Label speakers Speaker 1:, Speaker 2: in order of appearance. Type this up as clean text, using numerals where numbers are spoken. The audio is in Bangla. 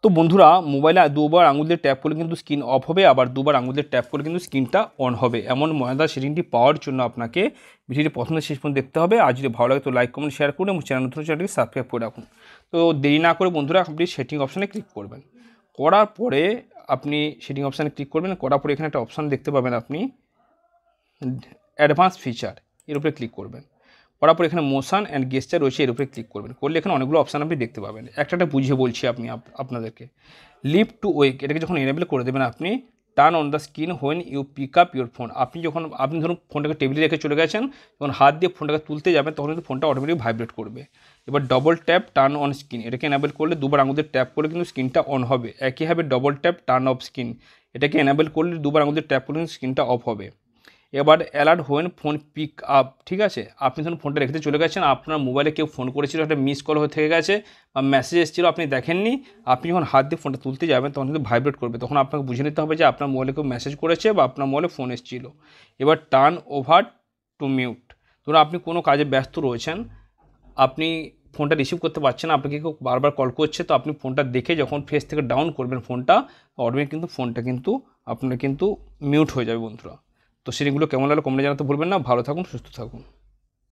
Speaker 1: তো বন্ধুরা মোবাইলে দুবার আঙুল দিয়ে ট্যাপ করলে কিন্তু স্ক্রিন অফ হবে, আবার দুবার আঙুল দিয়ে ট্যাপ করলে কিন্তু স্ক্রিনটা অন হবে। এমন মজাদার সেটিংটি পাওয়ার জন্য আপনাকে ভিডিওটি প্রথম থেকে শেষ পর্যন্ত দেখতে হবে। আর যদি ভালো লাগে তো লাইক কমেন্ট শেয়ার করুন এবং চ্যানেলটিকে সাবস্ক্রাইব করে রাখুন। তো দেরি না করে বন্ধুরা আপনি সেটিং অপশানে ক্লিক করবেন। করার পরে আপনি সেটিং অপশানে ক্লিক করবেন। করার পরে এখানে একটা অপশান দেখতে পাবেন, আপনি অ্যাডভান্স ফিচার এর উপরে ক্লিক করবেন। করার পর এখানে মোশন অ্যান্ড গেস্টার রয়েছে, এর উপরে ক্লিক করবেন। করলে এখানে অনেকগুলো অপশান আপনি দেখতে পাবেন। একটা বুঝিয়ে বলছি আপনাদেরকে। লিফট টু ওয়েক এটাকে যখন এনেবল করে দেবেন আপনি, turn on the screen when you pick up your phone. আপনি ধরুন ফোনটাকে টেবিলে রেখে চলে গেছেন, যখন হাত দিয়ে ফোনটাকে তুলতে যাবেন তখন কিন্তু ফোনটা অটোমেটিক ভাইব্রেট করবে। এবার double tap turn on screen এটাকে এনেবল করলে দুবার আঙুল দিয়ে ট্যাপ করলে কিন্তু স্ক্রিনটা অন হবে। একইভাবে double tap turn off screen এটাকে এনেবল করলে দুবার আঙুল দিয়ে ট্যাপ করলে কিন্তু স্ক্রিনটা অফ হবে। এবার alert when phone pick up, ঠিক আছে, আপনি ধরুন ফোনটা রেখে চলে গেছেন, আপনার মোবাইলে কেউ ফোন করেছিল, একটা মিস কল হয়ে থেকে গেছে বা মেসেজ এসেছিলো আপনি দেখেননি, আপনি যখন হাত দিয়ে ফোনটা তুলতে যাবেন তখন কিন্তু ভাইব্রেট করবে। তখন আপনাকে বুঝে নিতে হবে যে আপনার মোবাইলে কেউ মেসেজ করেছে বা আপনার মোবাইলে ফোন এসেছিলো। এবার টার্ন ওভার টু মিউট, ধরুন আপনি কোনো কাজে ব্যস্ত রয়েছেন, আপনি ফোনটা রিসিভ করতে পারছেন না, আপনাকে কেউ বারবার কল করছে, তো আপনি ফোনটা দেখে যখন ফেস থেকে ডাউন করবেন ফোনটা, অটোমেটিক কিন্তু ফোনটা কিন্তু আপনার কিন্তু মিউট হয়ে যাবে বন্ধুরা। তো সেগুলো কেমন লাগলো কমেন্টে জানাতে ভুলবেন না। ভালো থাকুন, সুস্থ থাকুন।